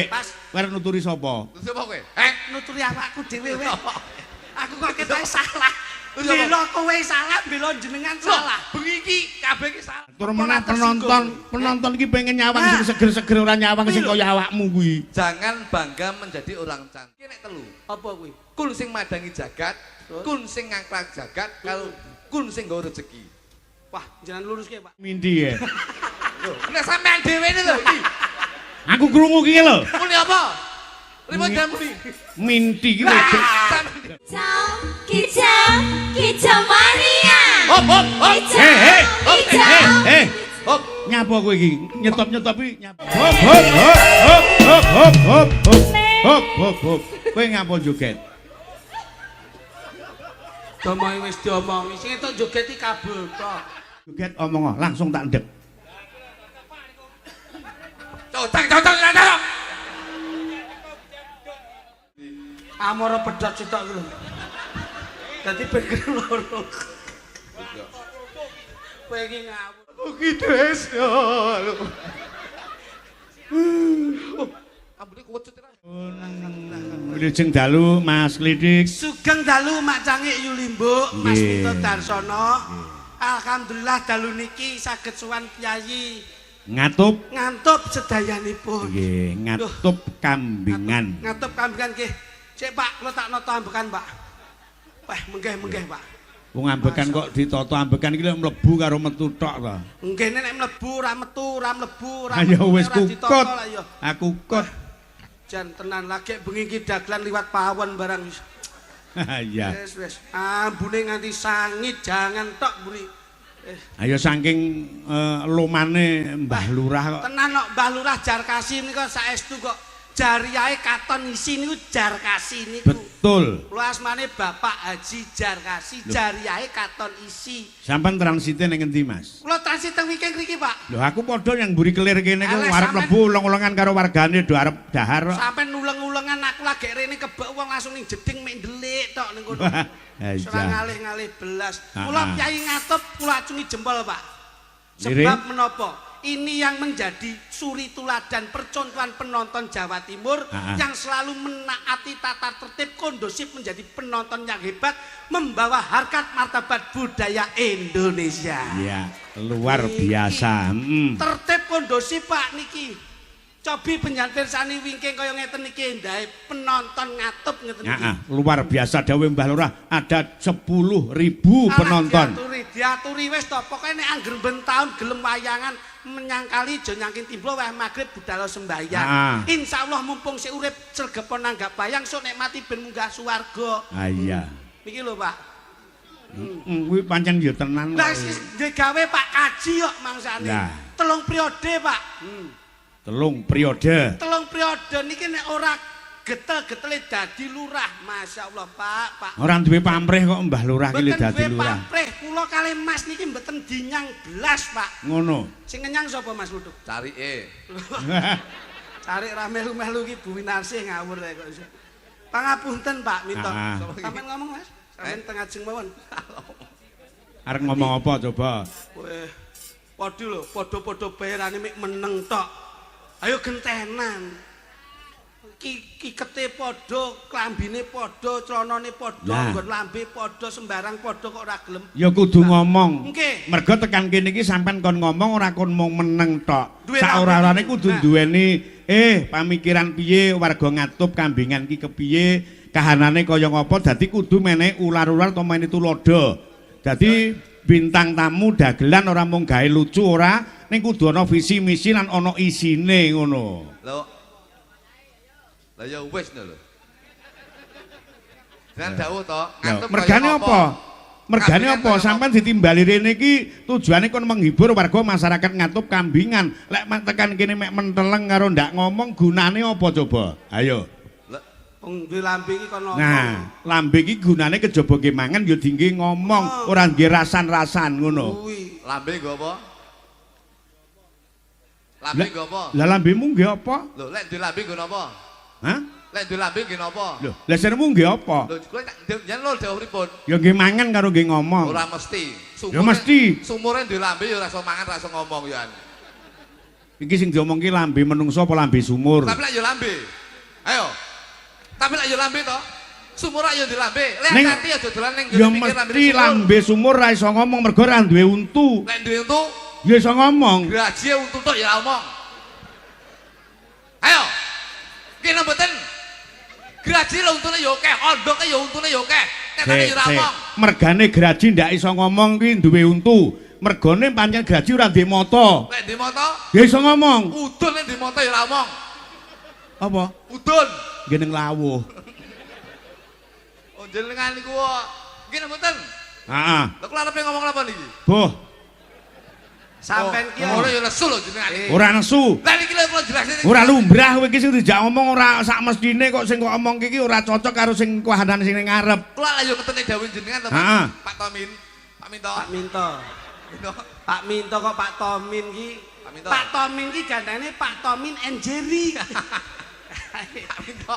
pas. Kowe nuturi sapa? Sapa kowe? Nuturi awakku dhewe wae. Aku kok ketoke salah. Bela kowe salah, bela jenengan salah. Bengi iki kabeh iki salah. Tur meneh penonton iki pengen nyawang sing seger-seger ora nyawang sing kaya awakmu kuwi. Jangan bangga menjadi orang cantik. Iki nek telu. Apa kuwi? Kun sing madangi jagat, kun sing ngangklak jagat, kalau kun sing nggawa rezeki. Wah, jangan luruske, Pak. Mindi ya. Nek sampean dhewe ini lho iki. Aku krungu ki lho. Muni apa? Rimo jamuni. Minti ki wedok. Kicau mania. Hop hop hop. Hop. Nyapa kowe iki? Nyetop-nyetop iki nyapa. Hop. Kowe ngapa joget? Domoe wis diomongi, sing entuk joget iki kabel tok. Joget omong langsung tak ndek. Cocok. Amara pedhot sitok iki lho. Dadi pikir loro. Kowe iki ngawur. Iki des ya. Ambune kuwecet ra. Wilujeng dalu Mas Klidik. Sugeng dalu Mak Cangik Yulimbuk, Mas Mito Darsono. Alhamdulillah dalu niki saged sowan Kyai Ngatup. ngantup sedayanipun. Nggih, ngatup kambingan. Ngatup kambingan nggih. Cek Pak, kula tak nata ambekan, Pak. Wah, menggeh Pak. Wong ambekan kok ditata ambekan iki lek mlebu karo metu tok to. Nggih nek mlebu ora metu, ora mlebu, ora Ayo metu, wis ora ditata kukut. lah ya. Aku kut. Jan tenan lagi bengi iki dagelan liwat pawon barang wis. Iya. Wis. Ambune nganti sangit jangan tok mburi. Ayo saking lumane Mbah Lurah kok. Tenan kok Mbah Lurah Jarkasi niku saestu kok jariyahe katon isi niku Jarkasi niku. Betul. Kula asmane Bapak Haji Jarkasi, jariyahe katon isi. Sampeyan transite ning endi, Mas? Kula transit teng Wiking mriki, Pak. Lho aku padha yang mburi kelir kene ku Alah, arep sampean- mlebu uleng-ulengan karo wargane do arep dahar kok. Sampai nuleng-ulengan aku lagi rene kebek wong langsung ning jeding mek ndelik tok ning kono. Wah, Ora iya. ngalih-ngalih belas. Kula Kyai Ngatup kula acungi jempol, Pak. Lirik. Sebab menapa? Ini yang menjadi suri tuladan percontohan penonton Jawa Timur yang selalu menaati tata tertib kondusif menjadi penonton yang hebat membawa harkat martabat budaya Indonesia. Iya, luar biasa. Tertib kondusif Pak niki. Cobi penyantir sani wingking kaya ngeten niki ndahe penonton ngatup ngeten niki. Luar biasa dawuh Mbah Lurah, ada 10.000 penonton. Diaturi wis to, pokoke nek angger ben taun gelem wayangan menyangkali aja nyangking timblo wah magrib budal sembahyang. Insyaallah mumpung sik urip sregepon nanggap bayang sok nek mati ben munggah swarga. Iya. Niki lho, Pak. Kuwi pancen ya tenan. Lah gawe Pak Kaji kok mangsane. 3 periode, Pak. 3 periode. 3 periode niki nek ora getel-getele dadi lurah, masyaallah Pak. Ora duwe pamrih kok Mbah Lurah ki dadi lurah. Mboten duwe pamrih, kula kalih Mas niki mboten dinyang blas, Pak. Ngono. Sing ngenyang sapa Mas Luduk? Carike. Cari ra melu-melu ki Bu Winarsi ngawur kok iso. Pangapunten Pak Mito. Sampeyan ngomong Mas, sampeyan tengah jeng mawon. Arep ngomong apa coba? Weh, padha lho, padha-padha bayarane mek meneng tok. Ayo gentenan. Kikete padha, klambine padha, clanane padha, nggon lambe padha, sembarang padha kok ora gelem. Ya kudu ngomong. Nggih. Mergo tekan kene iki sampean kon ngomong ora kon mung meneng tok. Saora-orane kudu duweni pamikiran piye warga ngatup kambingan ki kepiye, kahanane kaya ngapa, dadi kudu menehi ular-ular to menehi tulodo. Dadi bintang tamu dagelan ora mung gawe lucu ora, ning kudu ana visi misi lan ana isine ngono. Lho. Lah ya wis lho. Jangan dawuh to, ngatup mergane apa? Mergane apa? Sampeyan ditimbali rene iki tujuane kon menghibur warga masyarakat ngatup kambingan. Lek tekan kene mek menteleng karo ndak ngomong gunane apa coba? Ayo. Wong duwe lambe iki kono. Nah, lambe iki gunane kejaba ge mangan ya dingge ngomong, ora nggih rasan-rasan ngono. Lambe nggo apa? Lambe nggo apa? Lah lambemu nggih apa? Lho, lek duwe lambe nggo napa? Hah? Lek duwe lambe nggih napa? Lho, lah senemu nggih apa? Lho, kowe yen lho dawuh pripun? Ya nggih mangan karo nggih ngomong. Ora mesti. Ya mesti. Sumure duwe lambe ya ora iso mangan, ora iso ngomong ya. Iki sing diomongke lambe menungso apa lambe sumur? Tapi lek yo lambe. Ayo. Tapi lek yo lambe to. Sumur ayo dilambe. Lek ati aja dolan ning ya mesti lambe sumur ra iso ngomong mergo ra duwe untu. Lek duwe untu ya iso ngomong. Gaji untu tok ya omong. Ayo. Kene mboten. Gaji lho untune ya akeh, ondoke ya untune ya akeh. Ketane ya ora omong. Mergane graji ndak iso ngomong kuwi duwe untu. Mergane pancen graji ora ndek mata. Lek ndek mata? Ya iso ngomong. Udun nek ndek mata ya ora omong. Apa? Udun. Nggih ning lawuh. Oh jenengan niku nggih mboten? Heeh. Lha kula arepe ngomong apa niki? Boh. Sampeyan ki ora ya nesu lho jenengan. Ora nesu. Lah niki lho kula jelasin. Ora lumrah kowe iki sing dijak ngomong ora sak mestine kok sing kok omongke iki ora cocok karo sing kahanane sing ning ngarep. Kula lah yo ketene dawuh jenengan to, Pak Tomin. Pak Minto. Pak Minto. Pak Minto kok Pak Tomin ki. Pak Tomin ki gandane Pak Tomin and Jerry. Pak Minto.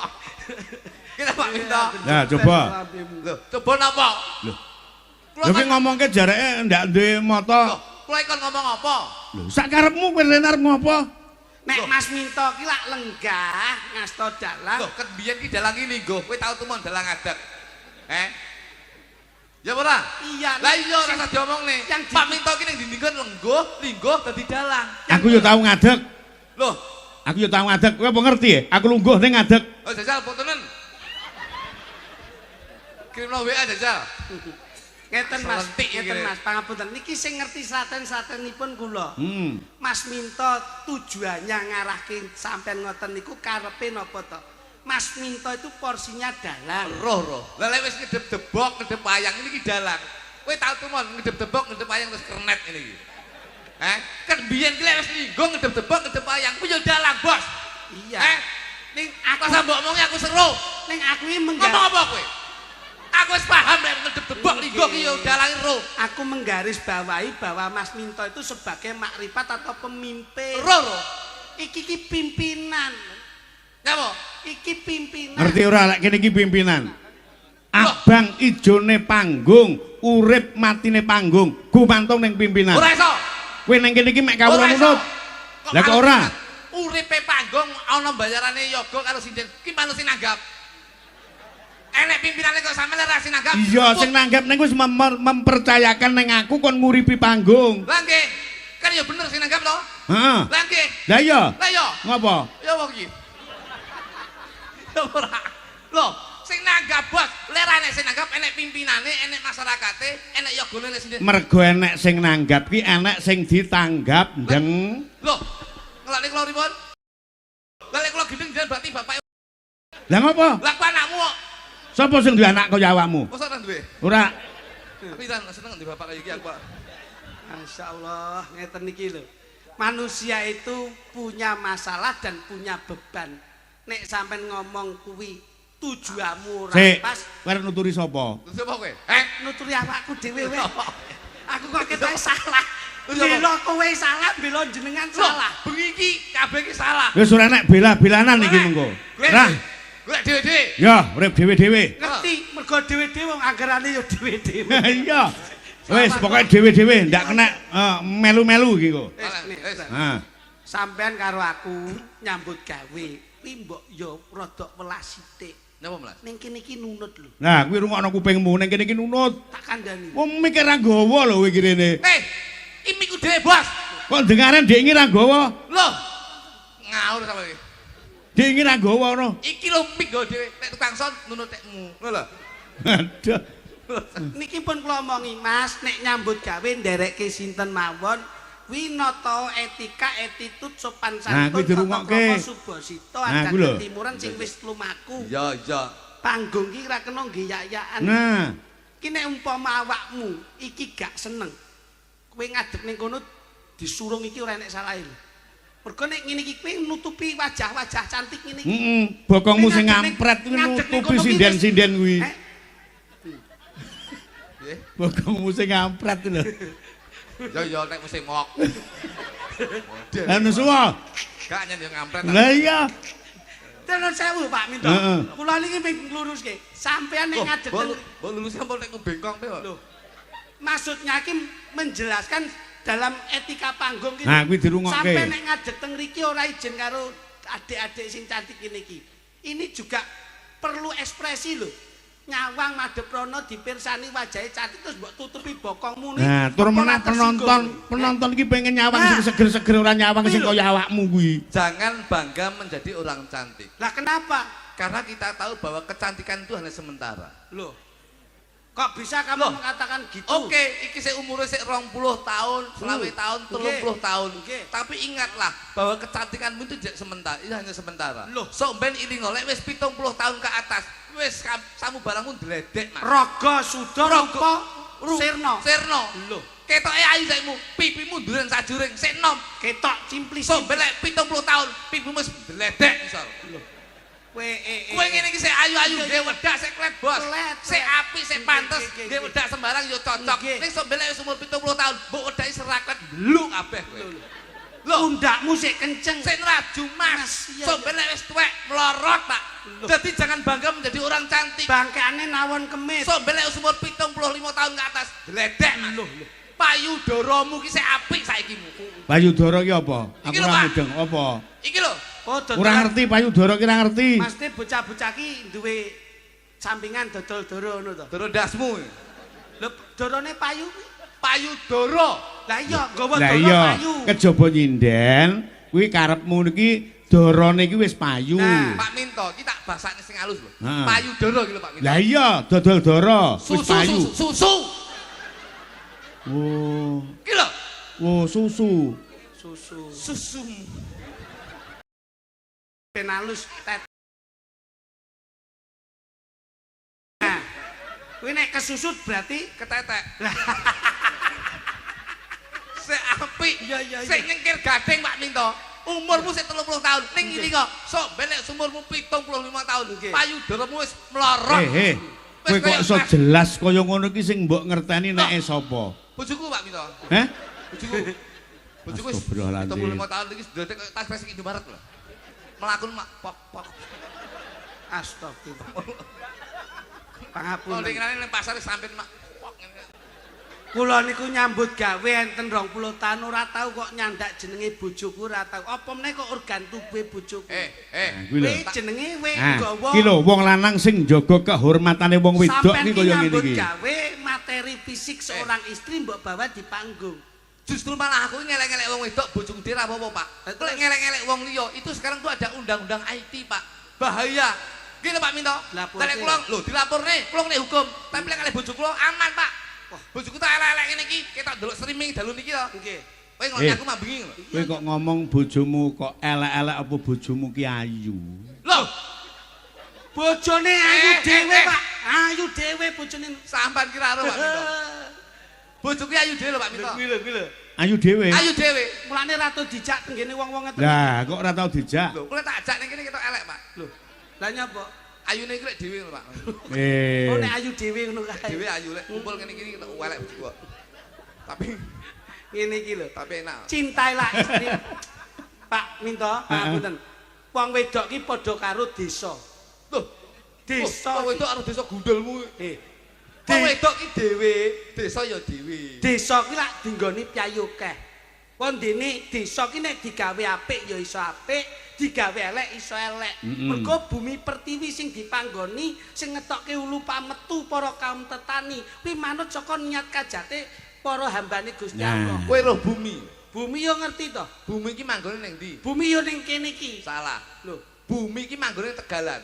Kita Pak Minto. Nah, coba. Loh, coba napa? Loh. Lho ki ngomongke jareke ndak duwe mata. Kula ikon ngomong apa? Lho, sak karepmu kowe renar ngopo? Nek Mas Minto ki lak lenggah ngasta dalang. Loh, ket biyen ki dalang iki linggo, kowe tau tumon dalang adat. Ya ora? Iya. Lah iya ora usah diomongne. Pak Minto ki ning dinding lenggo dadi dalang. Aku yo tau ngadeg. Loh, aku yo tau ngadeg. Kowe apa ngerti ya? Aku lungguh ning ngadeg. Oh, jajal fotonen. Kirimno WA jajal. Ngeten Mas, pangapunten. Niki sing ngerti slaten-slatenipun kula. Mas Minto tujuannya ngarahke sampean ngoten niku karepe napa to? Mas Minto itu porsinya dalang. Roh. Lah lek wis ngedep debok, ngedep wayang iki dalang. Kowe tau tumon ngedep debok, ngedep wayang terus kernet ngene iki. Kan biyen ki lek wis linggo ngedep debok, ngedep wayang kuwi yo dalang, Bos. Iya. Ning aku mbok omongi aku seru. Ning aku iki ngomong apa kowe? Aku wis paham nek ngedep debok linggo ki yo dalange ro. Aku menggarisbawahi bahwa Mas Minto itu sebagai makrifat atau pemimpin. Ro. Iki ki pimpinan. Napa? Iki pimpinan. Ngerti ora lek kene iki pimpinan. Abang ijone panggung, urip matine panggung, gumantung ning pimpinan. Ora iso. Kowe ning kene iki mek kawula nunut. Lah kok ora? Uripe panggung ana bayarane yoga karo sinden. Ki manut sing nanggap. Enek pimpinane kok sampeyan ora sing nanggap. Iya, sing nanggap ning wis mempercayakan ning aku kon nguripi panggung. Lah nggih. Kan ya bener sing nanggap to? Heeh. Lah nggih. Lah iya. Lah iya. Ngopo? Ya wong iki. Ya ora. Loh, sing nanggap bos, lek enek sing nanggap enek pimpinane, enek masyarakate, enek yogane nek sendiri. Mergo enek sing nanggap ki enek sing ditanggap, ndeng. Loh, ngelakne kula ripun? Lah lek kula gendeng jenengan berarti bapak. Lah ngopo? Lah kok anakmu kok. Sapa sing duwe anak kaya awakmu? Mosok ora duwe? Ora. Tapi kan seneng di bapak kaya iki aku, Pak. Masyaallah, ngeten iki lho. Manusia itu punya masalah dan punya beban. Nek sampean ngomong kuwi tujuanmu ora pas, kowe nuturi sapa? Sapa kowe? nuturi awakku dhewe wae. Aku kok ketoke salah. Bela kowe salah, bela jenengan salah. Bengi iki kabeh iki salah. Wis ora nek bela-belanan iki mengko. Ra. Golek dhewe-dhewe. Ya, urip dhewe-dhewe. Ngerti, mergo dhewe-dhewe wong anggarane ya dhewe-dhewe. Iya. Wis pokoke dhewe-dhewe ndak kena melu-melu iki kok. Wis. Sampean karo aku nyambut gawe, kuwi mbok ya rada welas sithik. Napa Mas? Ning kene iki nunut lho. Nah, kuwi rungokno kupingmu ning kene iki nunut. Tak kandhani. Wong mikir ra nggawa lho kowe iki rene. Iki ku dhewe, Bos. Kok dengaren dhek iki ra nggawa? Loh. Ngawur sampe iki. Dhek iki ra nggawa ngono. Iki lho mik nggawa dhewe. Nek tukang son nunut tekmu. Ngono lho. Aduh. Niki pun kula omongi, Mas, nek nyambut gawe nderekke sinten mawon, kuwi nata etika, attitude, sopan Nah, kuwi santun, dirungokke. subasita, Nah, adat kuwi lho. timuran sing wis lumaku. Iya, iya. Panggung ki ora kena nggeyak-yakan. Nah, Ki nek umpama awakmu iki gak seneng, kowe ngadeg ning kono disurung iki ora enek salahe lho. Mergo nek ngene iki kowe nutupi wajah-wajah cantik ngene iki. bokongmu sing ngampret kuwi nutupi sinden-sinden kuwi. Nggih. Bokongmu sing ngampret lho. Ya ya nek musim mok. Lah nusuwa. Gak nyen yo ngampret. Lah iya. Terus sewu Pak Minto. Heeh. Kula niki ping ngluruske. Sampeyan nek ngadeg Mbok lulus apa nek bengkong pe kok. Loh. Maksudnya ki menjelaskan dalam etika panggung iki. Nah, kuwi dirungokke. Sampai nek ngadeg teng mriki ora izin karo adik-adik sing cantik ini iki. Ini juga perlu ekspresi lho. Nyawang madhep rono dipirsani wajahe cantik terus mbok tutupi bokongmu nih. Nah, tur menah penonton iki pengen nyawang sing seger-seger ora nyawang sing kaya awakmu kuwi. Jangan bangga menjadi orang cantik. Lah kenapa? Karena kita tahu bahwa kecantikan itu hanya sementara. Loh. Kok bisa kamu mengatakan gitu? Oke, iki sik umure sik 20 tahun, 20 tahun, 30 tahun. Tapi ingatlah bahwa kecantikanmu itu sementara, itu hanya sementara. Loh, sok ben ilingo lek wis 70 tahun ke atas, wis samu barangmu dledek, Mas. Raga suda rupa sirna. Sirna. Loh, ketoke ayu saikmu, pipimu nduren sajuring, sik nom. Ketok cimplis. Sok ben lek 70 tahun, pipimu wis dledek misal. Loh. Kowe ngene iki sik ayu-ayu dhewe wedak sik klet bos. Sik apik sik pantes, dhewe wedak sembarang yo cocok. Ning sok belek wis umur 70 tahun, mbok wedaki seraklet bluk kabeh kowe. Lho, undakmu sik kenceng. Sik nraju Mas. Sok belek wis tuwek melorot, Pak. Jadi jangan bangga menjadi orang cantik. Bangkeane nawon kemis. Sok belek wis umur 75 tahun ke atas, dledek Mas. Payudaramu ki sik apik saiki mu. Payudara ki apa? Aku ora mudeng apa? Iki lho. Oh, ora ngerti payudara ki ora ngerti. Mesti bocah-bocah ki duwe sampingan dodol doro ngono to. Doro dasmu. Lho, dorone payu kuwi. Payudara. Lah iya, nggawa Lah doro iya, payu. kejaba nyinden kuwi karepmu niki dorone iki wis payu. Nah, Pak Minto, iki tak basane sing halus lho. Payudara iki lho Pak Minto. Lah iya, dodol doro wis payu. Susu. Oh. Iki lho. Oh, susu. Susu. Penalus tet. Nah, kuwi nek kesusut berarti Ketetek. Sik apik. Iya. Sik nyengkir gading Pak Minto. Umurmu sik 30 tahun. Ning iki kok sok belek umurmu 75 tahun. Payudaramu wis melorot. Kowe kok iso jelas kaya ngono iki sing mbok ngerteni nek sapa? Bojoku Pak Minto. Heh? Bojoku wis 75 tahun iki ndodek tas resik Indomaret lho. Melakun mak pok. astagfirullah. Pangapunten. Ning ning pasar sampean mak pok ngene. Kula niku nyambut gawe enten 20 tahun ora tau kok nyandak jenenge bojoku ora tau. Apa meneh kok organ tubuhe bojoku. Kuwi jenenge we nggawa. Ki lho wong lanang sing njaga kehormatane wong wedok iki kaya ngene iki. Nyambut gawe materi fisik seorang istri mbok bawa di panggung. Justru malah aku ngelek-ngelek wong wedok bojoku dhewe ra apa-apa, Pak. Lek ngelek-ngelek wong liya itu sekarang tuh ada undang-undang IT, Pak. Bahaya. Gini Pak Minto. Lek kula lho dilaporne, kula ngene hukum. Tapi lek ngelek bojoku kula aman, Pak. Wah, bojoku tak elek-elek ngene iki, ketok ndelok streaming dalu niki to. Nggih. Kowe ngeloni aku mah bengi lho. Kowe kok ngomong bojomu kok elek-elek apa bojomu ki ayu? Loh. Bojone ayu dhewe, Pak. Ayu dhewe bojone. Sampan kira karo Pak Minto. Bojoku ayu dhewe lho Pak Minto. Kuwi lho. Ayu dhewe. Ayu dhewe. Mulane ra tau dijak tenggene wong-wong ngeten. Lah, kok ora tau dijak? Lho, kula tak ajak ning kene ketok elek, Pak. Lho. Lah nyapa? Ayune iki lek dhewe lho, Pak. Oh, nek ayu dhewe ngono kae. Dhewe ayu lek kumpul kene iki ketok elek bojoku. Tapi ngene iki lho. Tapi enak. Cintailah istri. Pak Minto, pangapunten. Wong wedok ki padha karo desa. Loh, desa wong wedok karo desa gundulmu. Wong wedok ki dhewe, desa ya dhewe. Desa ki lak dinggoni piyayu keh. Pondene desa ki nek digawe apik ya iso apik, digawe elek iso elek. Mergo bumi pertiwi sing dipanggoni sing ngetokke ulu pametu para kaum tetani. Kuwi manut saka niat kajate para hambane Gusti Allah. Kowe roh bumi. Bumi yo ngerti to? Bumi iki manggone ning ndi? Bumi yo ning kene iki. Salah. Lho, bumi iki manggone Tegalan.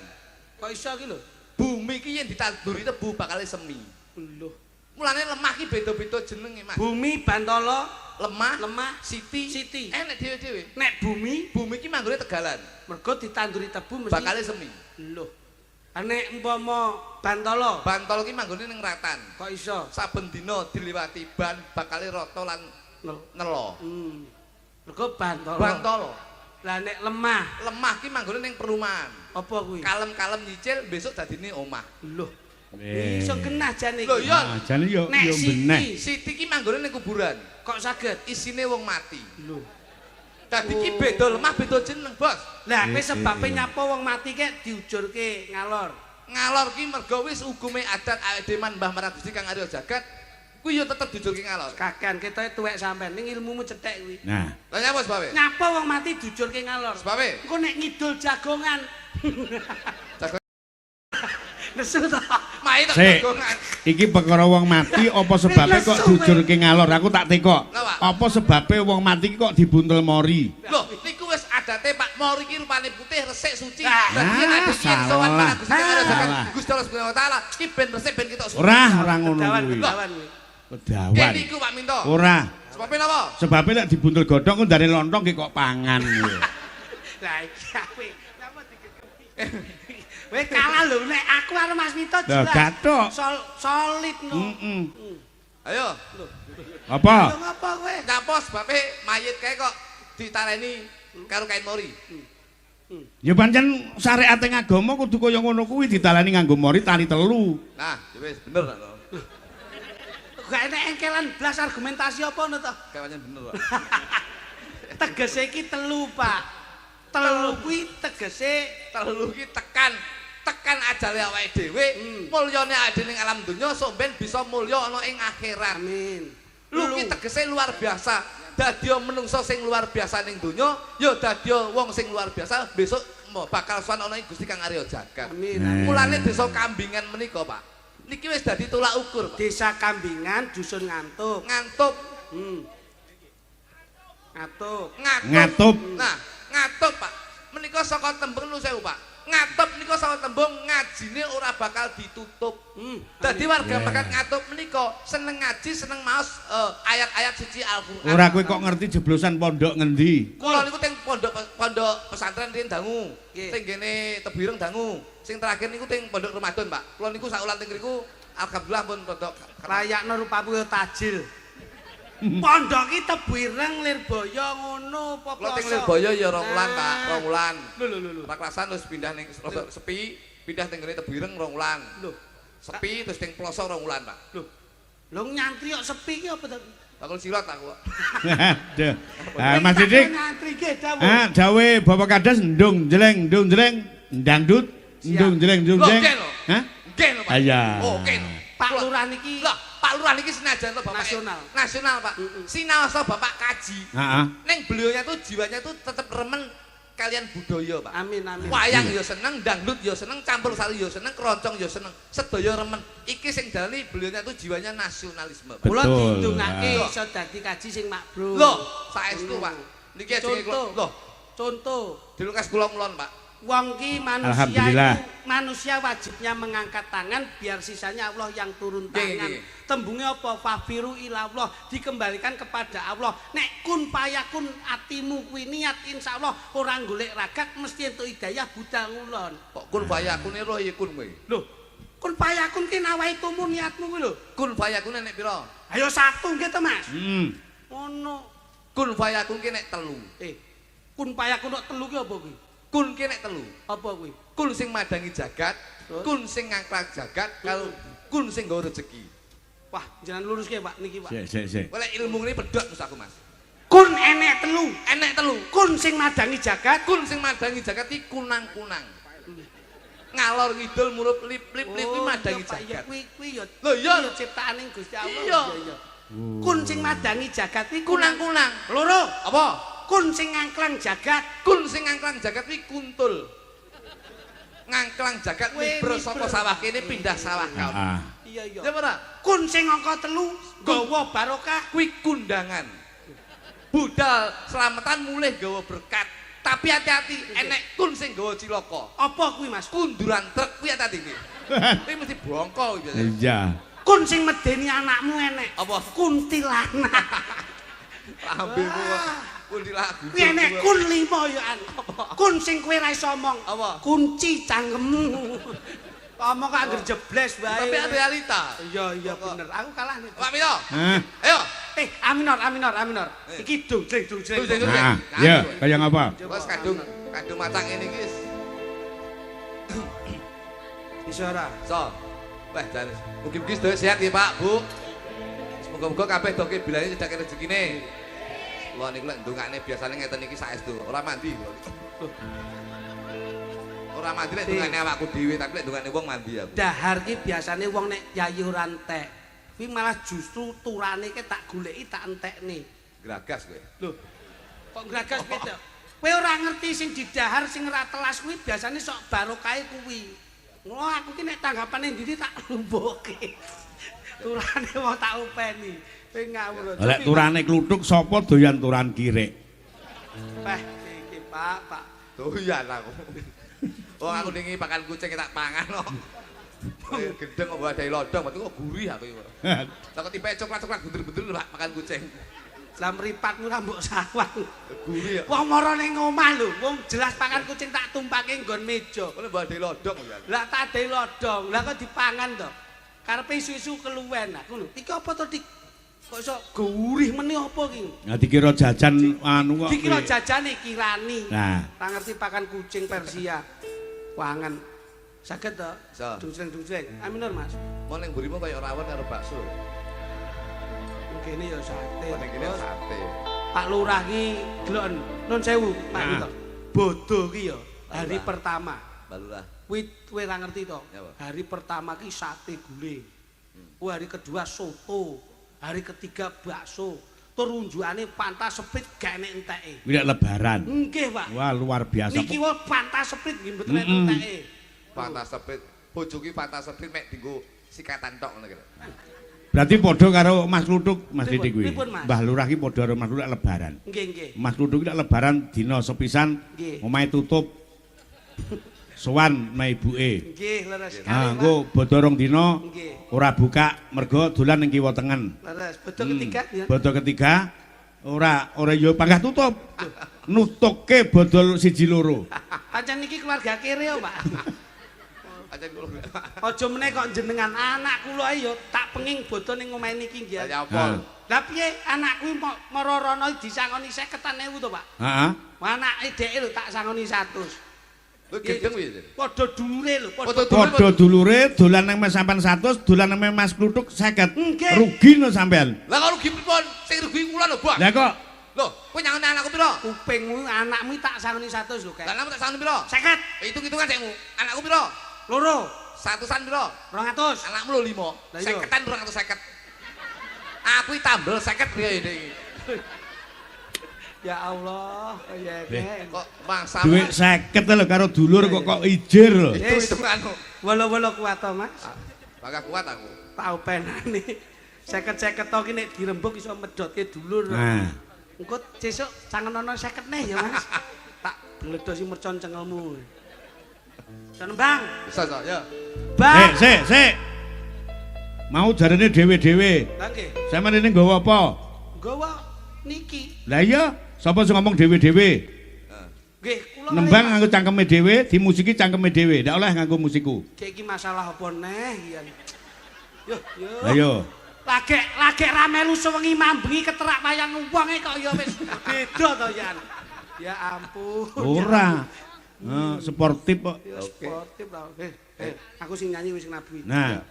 Kok iso ki lho? Bumi iki yen ditanduri tebu bakal semi. Lho. Mulane lemah ki beda-beda jenenge, Mas. Bumi Bantala, lemah, siti. Enek dhewe-dhewe. Nek bumi iki manggone Tegalan. Mergo ditanduri tebu mesti bakal semi. Lho. Nek umpama Bantala, Bantala ki manggone ning Ratan. Kok iso? Saben dina diliwati ban bakal rata lan nelo. Mergo Bantala. Bantala. Lah nek lemah ki manggone ning perumahan. Apa kuwi? Kalem-kalem nyicil besok dadine omah. Lho. Iso genah jane iki. Lho iya. Jane yo beneh. Siti ki manggone ning kuburan. Kok saged isine wong mati. Lho. Dadi ki beda lemah beda jeneng, Bos. Lah kowe sebabe nyapa wong mati kek diujurke ngalor. Ngalor ki mergo wis hukume adat awake dhewe Mbah Marang Gusti Kang Arya Jagat Kuwi yo tetep dijulke ngalor. Kakean ketoke tuwek sampean ning ilmumu cethek kuwi. Nah. Lah nyapa sebabe? Nyapa wong mati dijulke ngalor? Sebabe? Engko nek ngidul jagongan. Jagongan. Nesu to. Mai tok Sik. jagongan. Iki perkara wong mati apa sebabe kok jujurke ngalor? Aku tak tekok. Lha, Pak. Apa sebabe wong mati kok dibuntel mori? Loh, niku wis adate Pak Mori iki rupane putih, resik, suci. Ah, Dadi yen ade yen sowan salah. Gusti Allah zakat Gusti Allah Subhanahu wa taala iki ben resik ben kita suci. Ora ngono kuwi. Kedawan kuwi. Kedawan. Niku Pak Minto. Ora. Sebabnya napa? Sebabe lek dibuntel godhong ku ndare lontong ki kok pangan. Lah iki ape? Napa digegemi? Weh kalah lho nek aku karo Mas Mito Lah jelas. gathok. Solid no. Ayo. Apa? Lho ngapa kowe? Nyapa sebabe mayit kae kok ditaleni karo kain mori. Ya pancen syariate agama kudu kaya ngono kuwi ditalani nganggo mori tali telu. Nah, ya wis bener to. Gak enek engkelan blas argumentasi apa ngono to? Kayak pancen bener kok. Tegese iki telu, Pak. Telu kuwi tegese Telu ki tekan ajale awake dhewe, mulyane awake ning alam donya sok ben bisa mulya ana ing akhirat. amin. Lu ki tegese luar biasa. Dadi menungso sing luar biasa ning donya, ya dadi wong sing luar biasa besok bakal sowan ana ing Gusti Kang Arya Jagat. Amin. Mulane desa Kambingan menika, Pak. Niki wis dadi tolak ukur, Pak. Desa Kambingan dusun Ngantuk. Ngantuk. Ngantuk. Ngatup. Nah, ngatup, Pak. Menika saka tembung nu sewu, Pak. Ngatup menika saka tembung ngajine ora bakal ditutup. Dadi warga masyarakat ngatup menika seneng ngaji, seneng maos ayat-ayat suci Al-Qur'an. Ora kowe kok ngerti jeblosan pondok ngendi? Kula niku teng pondok pesantren riyen dangu. Teng kene Tebireng dangu. Sing terakhir niku teng pondok Ramadan, Pak. Kula niku saulan teng mriku alhamdulillah pun pondok Layakno rupamu ya tajil. Pondok ki Tebireng Lirboyo ngono apa Kula teng Lirboyo ya 2 wulan, Pak, 2 wulan. Lho. Paklasan terus pindah ning sepi, pindah teng kene Tebireng 2 wulan. Lho, Sepi terus teng Ploso 2 wulan, Pak. Lho nyantri kok sepi ki apa to? Bakul silat aku kok. Aduh. Ah, Mas Didik. Nyantri ki dawuh. Ah, dawe Bapak Kades ndung jeleng dangdut, ndung jeleng Lho, nggih lho. Hah? Nggih lho, Pak. Iya. Oh, nggih lho. Pak Lurah niki Lah, Pak Lurah niki senajan to Bapak nasional, Pak. Sinaosa Bapak kaji. Heeh. Neng beliaunya tuh jiwanya tuh tetap remen kalian budaya, Pak. amin. Wayang ya seneng, dangdut ya seneng, campur sari ya seneng, keroncong ya seneng. Sedaya remen. Iki sing dalani beliaunya tuh jiwanya nasionalisme. Pak. Kula Betul. didongake Lah. iso dadi kaji sing makbrul. Loh, saestu, Pak. Niki ajeng Contoh. kula. Loh, Contoh, dilukas kula mulon, Pak. wong ki Alhamdulillah. manusia wajibnya mengangkat tangan biar sisanya Allah yang turun Nggih, tangan. nggih. Tembungnya apa? Fafiru ilallah, dikembalikan kepada Allah. Nek kun payakun atimu kuwi niat insyaallah orang golek ragat mesti entuk hidayah budal ngulon. Kok kun fayakun roh ya kun kowe. Lho, kun payakun ki nawaitumu niatmu kuwi lho. Kun fayakun nek pira? Ayo satu nggih to, Mas. Ngono. Kun fayakun ki nek 3. Kun payakun kok telu ki apa kuwi? Kun ki nek 3. Apa kuwi? Kun sing madangi jagat, Terus? kun sing ngangkat jagat, kalau kun sing nggawa rezeki. Wah, jangan luruske, Pak, niki, Pak. Sik. Oleh ilmu ini pedhot Mas aku, Mas. Kun enek telu. Enek 3. Kun sing madangi jagat. Kun sing madangi jagat iki kunang-kunang. Ngalor ngidul murup lip-lip kuwi madangi jagat. Kuwi ya. Lho iya Ciptaaning Gusti Allah. Iya. Kun sing madangi jagat kuwi kunang-kunang. Loro. Apa? Kun sing ngangklang jagat. Kun sing ngangklang jagat kuwi kuntul. Ngangklang jagat mibro saka sawah kene pindah sawah kaon. Iya. Ya ora? Kun sing angka 3 gawa barokah. Kuwi kundangan. Budal selamatan mulih gawa berkat. Tapi hati-hati enek kun sing gawa cilaka. Apa kuwi, Mas? Kunduran truk kuwi hati-hati kuwi. Kuwi mesti bongko kuwi biasa. Iya. Kun sing medeni anakmu enek. Apa? Kuntilanak. Lambemu kok kuntilanak. Kuwi enek kun 5 ya an. Kun sing kowe ra iso omong. Apa? Kunci canggemmu. Omong kok anggere jebles wae. Tapi ada realita. Iya bener. Aku kalah nih. Pak Milo. Hah? Ayo. Aminor. Iki dongeng. Nah, ya, kaya ngapa? Wes kadung macang ini iki. Iso ora? So. Wah, jan mugi-mugi sedaya sehat ya, Pak, Bu. Semoga-moga kabeh doke bilane cedhake rezekine. Kula niku lek ndongakne biasane ngeten iki saestu, ora mandi kula. Ora mandi lek ndongakne awakku dhewe, tapi lek ndongakne wong mandi aku. Dahar ki biasane wong nek yayu ora entek. Kuwi malah justru turane ke tak goleki tak entekne. Gragas kowe. Lho. Kok gragas kowe to? Kowe ora ngerti sing didahar sing ora telas kuwi biasane sok barokahe kuwi. Ngono aku ki nek tanggapane ndi tak lumbuhke. Turane wong tak openi. Kowe ngawur. Lek turane kluthuk sapa doyan turan kirek? Iki Pak. Doyan aku. Wong aku ning pakan kucing tak pangan kok. Gendeng kok mbok adahi lodong, berarti kok gurih aku iki. Lah kok tipe coklat-coklat bunder-bunder Pak makan kucing. Lah mripatmu ra mbok sawang. Gurih ya. Wong mara ning omah lho, wong jelas pakan kucing tak tumpake nggon meja. Kok mbok adahi lodong ya. Lah tak adahi lodong, lah kok dipangan to. Karepe isu-isu keluwen aku lho. Iki apa to Dik? Kok iso gurih meneh apa iki? Nah dikira jajan anu kok. Dikira jajane kirani. Nah, tak ngerti pakan kucing Persia. Wangan. Saged to? Iso. Duceng-duceng. Aminur Mas. Mau ning mburimu kaya rawon karo bakso. Kene ya sate. Ning kene sate. Pak Lurah ki delok nun sewu Pak Minto. Bodo ki ya hari pertama. Pak Lurah. Kowe ora ngerti to? Hari pertama ki sate guling. Hari kedua soto. Hari ketiga bakso. Tur unjukane pantas seprit gak enek enteke. kuwi lebaran. Nggih, Pak. Wah, luar biasa. Niki wae pantas seprit nggih mboten enek enteke. Pantas seprit. Bojo ki pantas seprit mek dienggo sikatan tok ngono kira. Berarti padha karo Mas Kluthuk, Mas Didik kuwi. Pripun, Mas? Mbah Lurah ki padha karo Mas Kluthuk lebaran. Nggih. Mas Kluthuk ki lebaran dina sepisan Nggih. omahe tutup. Sowan me ibuke. Nggih, leres sekali. Ah, engko bodho rong dina Nggih. ora buka mergo dolan ning kiwa tengen. Leres. Bodho ketiga ya. Bodho ketiga ora ya panggah tutup. Nutukke bodol siji loro. Pancen niki keluarga kere ya, Pak. Aja kula. Aja meneh kok jenengan anak kula ya tak penging bodho ning omahe niki nggih. Ya apa? Lah piye anak kuwi mara rono disangoni 50.000 to, Pak? Heeh. Anake dheke lho tak sangoni 100. Lho gendeng piye? Padha dulure lho, Padha dulure dolan nang Mas sampean 100, dolan nang Mas Kluthuk 50. Nggih. Rugi no sampean. Lah kok rugi pripun? Sing rugi kula lho, Bang. Lah kok Lho, kowe nyangoni anakku piro? kupingmu anakmu tak sangoni 100 lho, Lah Kak. anakmu tak sangoni piro? 50. Hitung-hitungan sekmu. Anakku piro? Loro. Satusan piro? 200. Anakmu lho 5. Lah iya. 50-an 250. Aku iki tambel 50 priye iki. Ya Allah, ya Kak. Kok mangsa duit 50 lho karo dulur kok ijir lho. hitung-hitungan. Wolo-wolo kuat to, Mas. Bakal kuat aku. Tau penane. 50-50 to ki nek dirembug iso medhotke dulur. Nah, Engko sesuk sangenono 50 neh ya, Mas. Tak beledosi mercon cengelmu. Senembang. Bisa to, ya. Bang. sik. Mau jarene dhewe-dhewe. Lah nggih. Sampeyan ini nggawa apa? Nggawa niki. Lah iya, sapa sing ngomong dhewe-dhewe? Nggih, kula Nembang nganggo cangkeme dhewe, dimusiki cangkeme dhewe. Ndak oleh nganggo musikku. iki masalah apa neh iya. Yo. Lah iya. Lagek ra melu sewengi mambengi keterak wayang wonge kok ya wis beda to Yan. Ya ampun. Ora. Sportif kok. Ya sportif lah. Aku sing nyanyi wis nabi. Nah,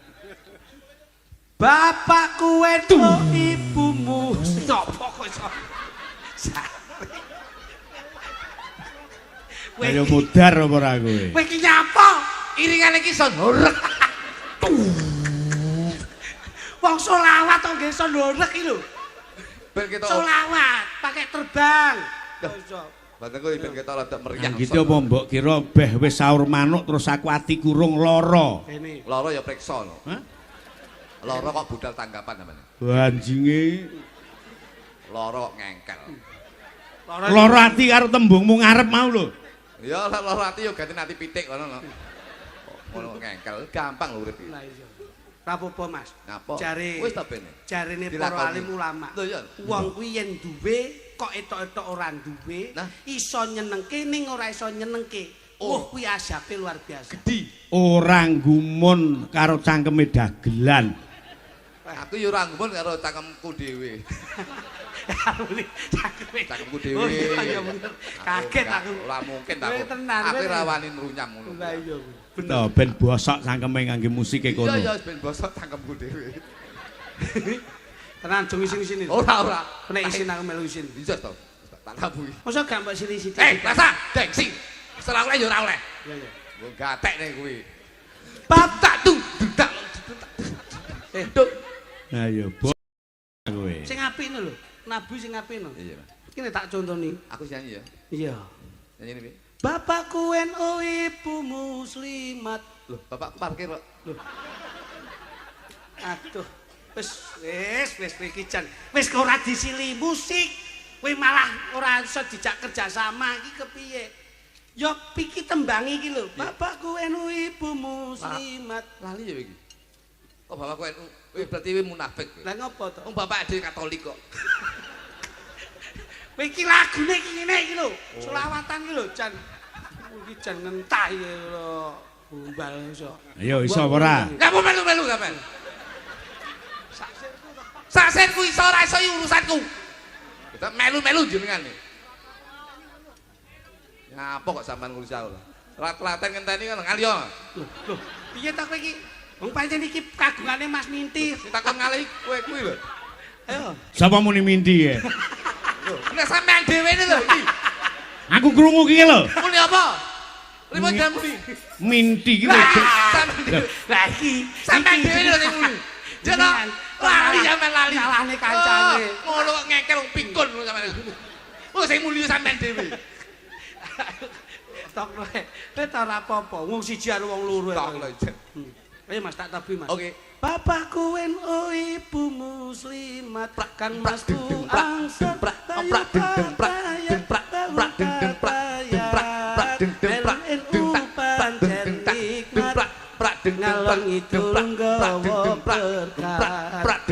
Bapakku wedok ibumu sapa kok iso. ayo mudar apa ora kowe? Kowe iki nyapa? Iringane iki son horek. Wong solawat kok nggih iso ndorek iki lho. Ben ketok. Solawat pakai terbang. Iso. Batengku ben ketok rada meriah. Gitu apa mbok kira beh wis sahur manuk terus aku ati kurung lara. Kene. Loro ya priksa lho. Hah? Loro kok budal tanggapan namanya. Anjinge Loro ngengkel. lara ati karo tembungmu ngarep mau lho. Ya loro ati yo ganti ati pitik ngono lho. Ngono ngengkel gampang lho urip iki. Lah iya. Ora apa-apa, Mas. Ngapa? Jare Wis ta bene. Jarene Dilakoni. para alim ulama. Lho ya. Wong kuwi yen duwe kok etok-etok ora duwe, Nah. iso nyenengke ning ora iso nyenengke. Kuwi asape luar biasa. Gedi. Ora gumun karo cangkeme dagelan. Aku yo ora ngumun karo cangkemku dhewe. Cangkemku dhewe. Oh, iya bener. Kaget aku. Ora mungkin ta. Kowe tenan, Aku kowe. ora wani runyam ngono. Lah iya. To ben bosok cangkeme ngangge musike kono. Iya ya ben bosok cangkemku dhewe. Tenan jeng isin-isin itu. Ora. Nek isin aku melu isin. Bisa to. Tak tabuhi. Masa gak mbok sili-sili. Rasa, gengsi. Ora oleh yo ora oleh. Iya iya. Wong gatek nek kuwi. Bapak Tak tuh dudak. Duk. Nah ya bos kowe. Sing apik lho, nabu sing apik lho. Iya, Pak. Kene tak contoni. Aku nyanyi ya. Iya. Nyanyi piye? Bapakku NU ibu muslimat. Loh, bapakku parkir kok. Loh. Aduh. Wis iki jan. Wis ora disili musik. Kowe malah ora iso dijak kerja sama iki kepiye? Ya piki tembang iki lho. Bapakku NU ibu muslimat. Lali ya iki. Kok bapakku NU? Berarti kowe munafik. Lah ngopo to? Wong bapak dhewe Katolik kok. Kowe iki lagune iki ngene iki lho. Selawatan iki lho, Jan. Iki jan ngentah iki lho. Bumbal iso. Ayo iso ora? Kamu melu-melu sampean. Saksenku iso ora iso urusanku. Kita melu-melu jenengan nih. Ngapa kok sampean ngurus aku lho? Lat-laten ngenteni kan ngalio. Loh, piye ta kowe iki? Wong pancen iki kagungane Mas Minti. Sing takon ngalih kowe kuwi lho. Ayo. Sapa muni Minti ya? Nek sampean dhewe lho iki. Aku krungu ki lho. Muni apa? Lima jam muni. Minti ki lho. Lah iki sampean dhewe lho sing muni. Jono lali sampean lali. Salahne kancane. Ngono kok ngekel wong pikun sampean. Oh sing muni sampean dhewe. Tok kowe. Kowe ta ora apa-apa. Wong siji karo wong loro. Tok lho. Ayo Mas tak tabi Mas. Oke. Bapakku NU ibu muslimat kan masku angsa prak deng prak deng ngalong itu nggawa berkah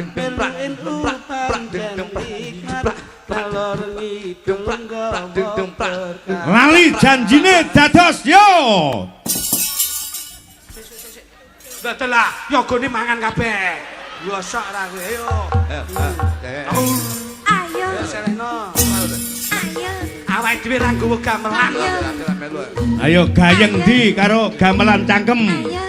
ngalong itu nggawa berkah Lali janjine dados yo. Dadalah, yogone mangan kabeh. Biasa ra kowe, ayo. Ayo. Selehno. Ayo. Awake dhewe ra nggawa gamelan. Ayo gayeng di karo gamelan cangkem. Ayo.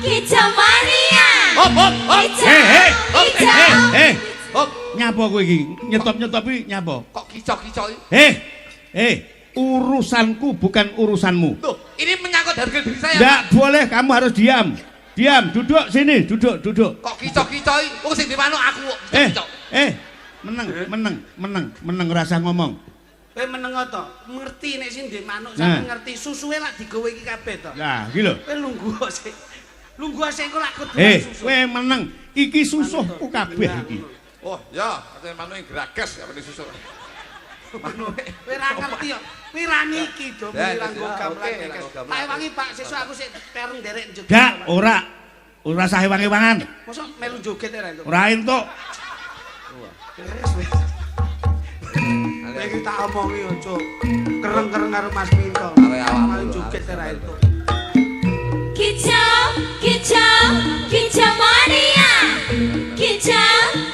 Kicau mania. Hop. Nyapa kowe iki? Nyetop-nyetopi nyapa? Kok kicok-kicok iki? Urusanku bukan urusanmu. Loh, ini menyangkut harga diri saya. Enggak boleh, kamu harus diam. Diam, duduk sini, duduk. Kok kicok-kicok iki? Wong sing dimanuk aku kok kicok. Meneng rasa ngomong. Kowe meneng to? Ngerti nek sing ndek manuk sampe ngerti susuhe lak digawe iki kabeh to. Lah, iki lho. Kowe lungguh sik. Lungguh sik kok lak kudu susu. Kowe meneng. Iki susuhku kabeh iki. Oh, ya, katanya manuk yang geragas apa disusul. Manuk. Kowe ra ngerti yo. Kowe ra niki do nganggo gamelan. Tak wangi Pak, sesuk aku sik pereng nderek joget. Dak, ora sah wangi-wangan. Mosok melu joget ora entuk. Ora entuk. Lagi tak omongi yo, Cuk. Kereng-kereng karo Mas Minto. Melu joget ora entuk. Kicau mania.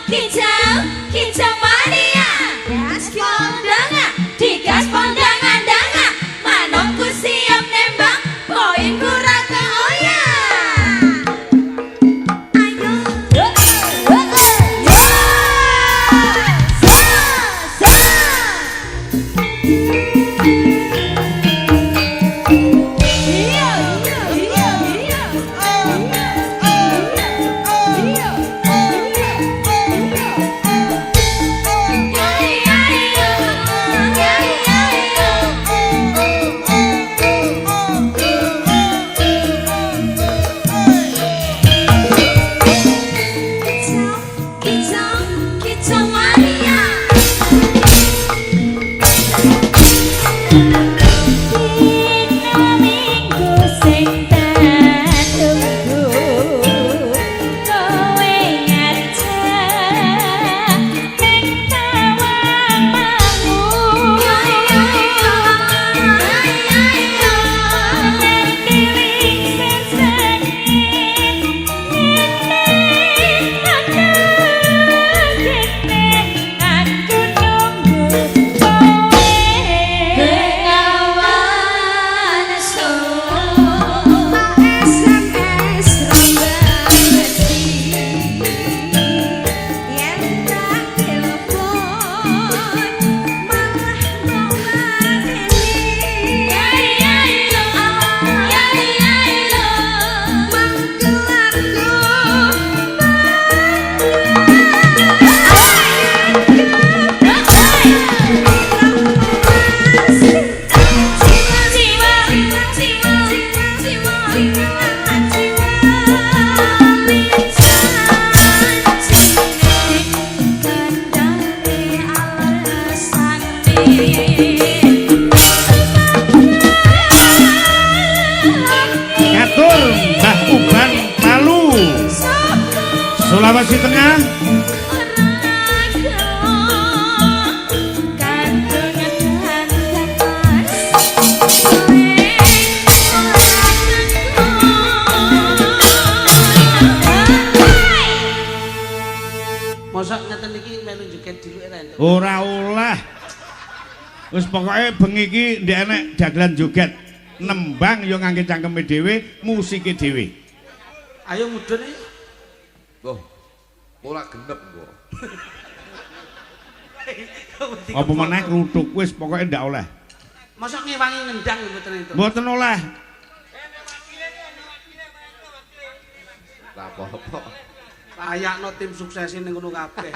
Kicau mania. Gas kondangan, digas kondangan danga. Manukku siap nembak, poinku ra keoyang. Ayo. Ora oleh. Wis pokoke bengi iki ndek enek dagelan joget. Nembang yo ngangge cangkeme dhewe, musike dhewe. Ayo mudhun iki. Loh. Ora genep kok. Apa meneh kluthuk wis pokoke ndak oleh. Mosok ngewangi ngendang mboten itu. Mboten oleh. Lah apa-apa. Layakno tim sukses ning ngono kabeh.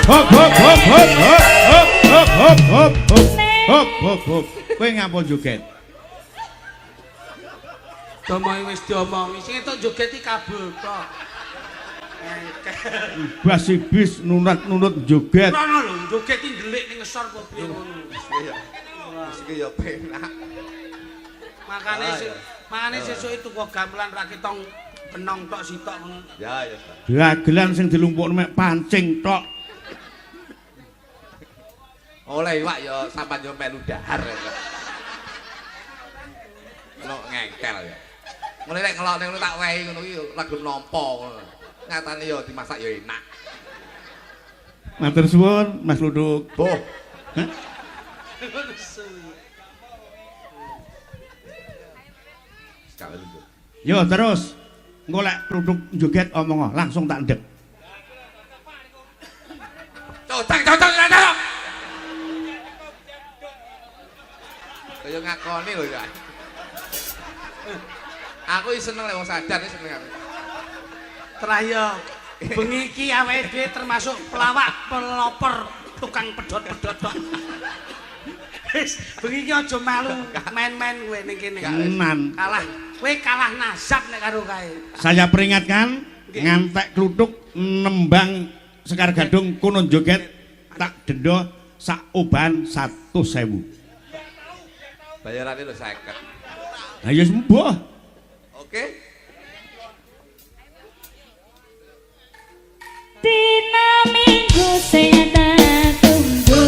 Hop hop hop hop hop hop hop hop hop hop hop hop. Kowe ngapa joget? Domoe wis diomongi, sing entuk joget iki kabul tok. Bas ibis nunut-nunut joget. Ngono lho, joget iki ndelik ning ngesor kok piye ngono. Wis iki ya penak. Makane sesuk itu kok gamelan ra ketong kenong tok sitok ngono. Ya. Dagelan sing dilumpukno mek pancing tok. Oleh iwak ya sampean yo melu dahar ya. Lo ngengkel ya. Mulai nek ngelok ning tak wehi ngono iki lagu nampa ngono. Nyatane yo dimasak yo enak. Matur suwun Mas Luduk. Boh. Hah? Yo terus golek produk joget omong langsung tak ndek. Cocok. Kaya ngakoni lho ya. Aku seneng lek wong sadar seneng aku. Trahya bengi iki awake dhewe termasuk pelawak, peloper, tukang pedhot-pedhot tok. Wis bengi iki aja malu main-main kowe ning kene. Tenan. Kowe kalah nasab nek karo kae. Saya peringatkan ngantek kluthuk nembang Sekar Gadung kono joget tak denda sak oban 100.000. Bayarane lho 50. Ha ya sembuh. Oke. Dina minggu sing tak tunggu.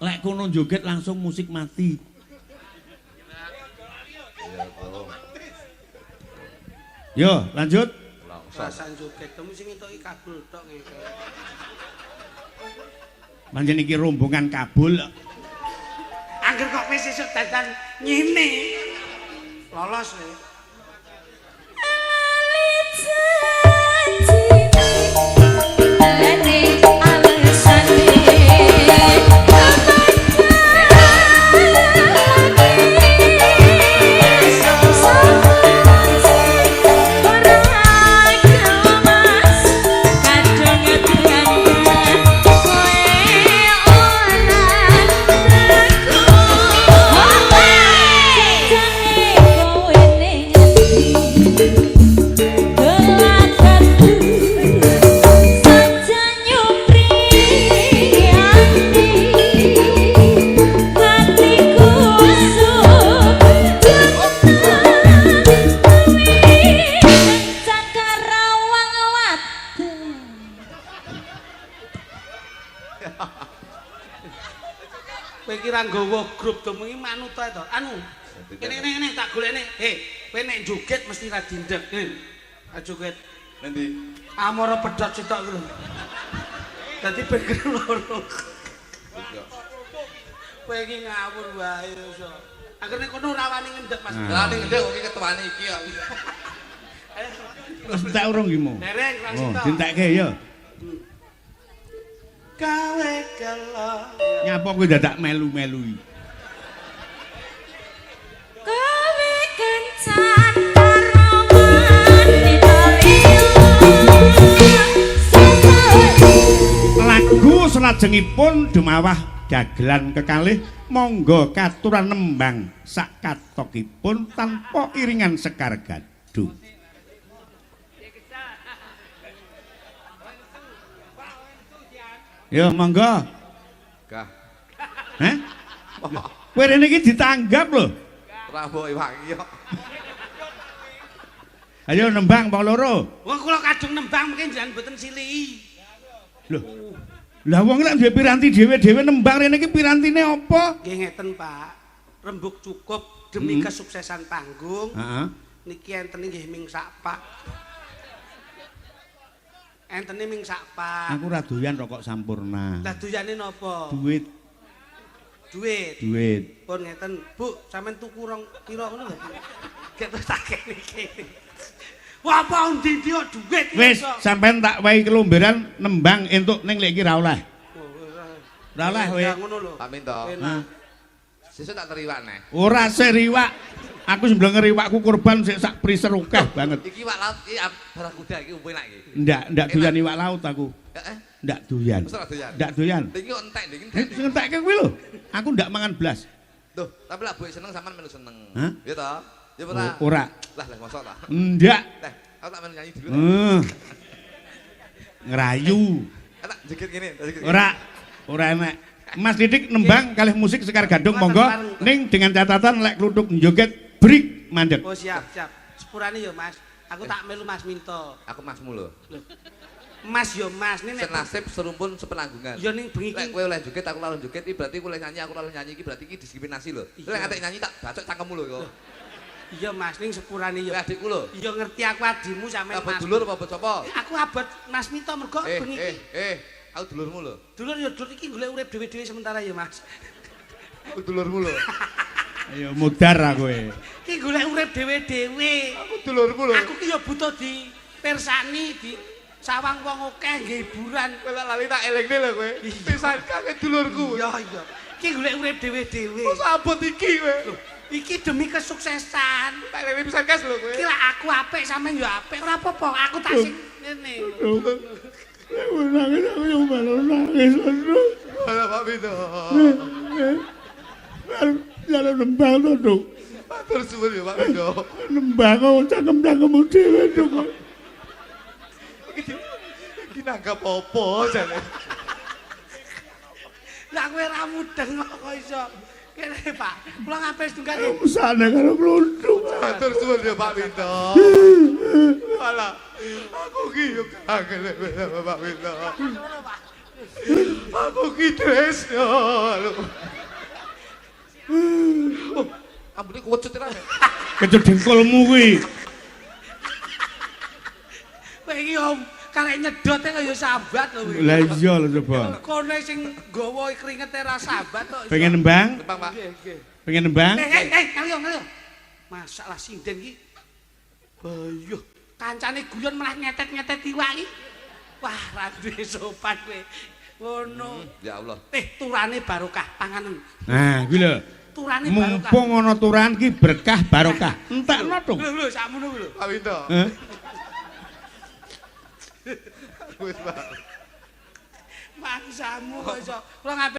Lek kono joget langsung musik mati. Yo, lanjut. Bahasan joget temu sing entuk kabul tok ngene. Pancen iki rombongan kabul. Angger kok wis sesuk dadan ngene. Lolos e. Kowe iki ra nggawa grup domengi manut ae to. Anu. Kene tak golekne. Kowe nek joget mesti ra dindek. Joget. Nanti Amara pedhot sitok ku lho. Dadi pikir loro. Kowe iki ngawur wae iso. Anggere kono ora wani ngendhek Mas. Lah ning ngendhek iki ketuane iki kok. Wis tak urung iki mo. Dereng langsung to. Dintekke ya. Gawe kelo. Nyapa kowe dadak melu-melu iki? Kowe kencan karawan Lagu selajengipun dumawah dagelan kekalih monggo katuran nembang sak katokipun tanpa iringan sekar gaduh. Yo monggo. Gah. Heh? Kowe rene iki ditanggap lho. Ora mbok iwaki kok. Ayo nembang wong loro. Wong kula kadung nembang mungkin jangan mboten silih. Lho. Lah wong nek duwe piranti dhewe-dhewe nembang rene iki pirantine apa? Nggih ngeten, Pak. Rembug cukup demi kesuksesan panggung. Heeh. Niki enten nggih ming sak pak. Entene ming sak pak. Aku ora doyan rokok sampurna. Lah doyane napa? Duit. Duit. Duit. Pun ngeten, Bu, sampean tuku rong kilo ngono lho. Ketok tak kene iki. Wah, apa ndi kok duit iki. Wis, sampean tak wahi kelomberan nembang entuk ning lek iki ra oleh. Ra oleh kowe. Ya ngono lho. Pak Minto. Enak. Sesuk tak teriwak neh. Ora seriwak. Aku sembleng ngeriwakku korban sik sak priser akeh banget. Iki iwak laut iki barakuda iki umpe nak iki. Ndak doyan iwak laut aku. Heeh. Ndak doyan. Wis ora doyan. Ndak doyan. Iki kok entek iki entek. Sing entekke kuwi lho. Aku ndak mangan blas. Tuh, tapi lak buik seneng sampean melu seneng. Hah? Ya toh? Ya ora. Ora. Lah mosok ta. Ndak. Teh, aku tak melu nyanyi dulu. Ngerayu. Tak jekit ngene, jekit. Ora enak. Mas Didik nembang kalih musik Sekar Gadung monggo ning dengan catatan lek kluthuk njoget break mandek. Oh siap. Sepurane ya Mas. Aku tak melu Mas Minto. Aku masmu lho. Mas yo Mas, ini nek Senasib serumpun sepenanggungan. yo ning bengi Lek iki. kowe oleh joget aku ora joget iki berarti kowe oleh nyanyi aku ora oleh nyanyi iki berarti iki diskriminasi lho. Lek ngantek nyanyi tak bacok cangkemmu lho kok. Iya Mas, ning sepurane yo. Kowe adikku lho. Iya ngerti aku adimu sampean Abot Mas. dulur apa abot sapa? Aku abot Mas Minto mergo bengi iki. Aku dulurmu lho. Dulur yo dulur iki golek urip dhewe-dhewe sementara ya Mas. Aku dulurmu lho. Ayo mudar aku kowe. Iki golek urip dhewe-dhewe. Aku dulurmu lho. Aku ki yo butuh di persani di sawang wong akeh nggih hiburan. Kowe lali tak elingne lho kowe. Pisan kake dulurku. Iya. Iki golek urip dhewe-dhewe. Wes abot iki kowe. Iki demi kesuksesan. Tak elingne pisan kas lho kowe. Iki lek aku apik sampean yo apik. Ora apa-apa, aku tak sing ngene. Nangis aku yo malah nangis terus. Halo Pak Bito. Jalan nembang to, Duk. Matur suwun ya Pak Bito. Nembang kok cangkem-cangkemmu dhewe, Duk. Iki nanggap apa jane? Lah kowe ra mudeng kok iso. Kene Pak, kula ngapain setunggal nggih. Usane karo blundung. Matur suwun ya Pak Bito. Alah, aku ki yo kangen Pak Bito. Aku ki tresno lho. Oh, ambune kuwet ra. Kecut dengkulmu kuwi. Kowe iki om karek nyedote kaya sambat lho kowe. Lah iya lho coba. Kone sing nggawa kringete ra sambat kok. Pengen nembang? Tembang Pak. Nggih. Pengen nembang? Ngalih. Masalah sinden iki. Bayuh, kancane guyon malah nyetet-nyetet iwak iki. Wah, ra duwe sopan kowe. Ngono. Ya Allah. Turane barokah panganen. Nah, kuwi lho. Turane barokah. Mumpung ana turan ki berkah barokah. Entekno, Duk. Lho, sakmono lho. Pak Bito. Heh. Wis Pak. Mangsamu kok iso. Kula ngapain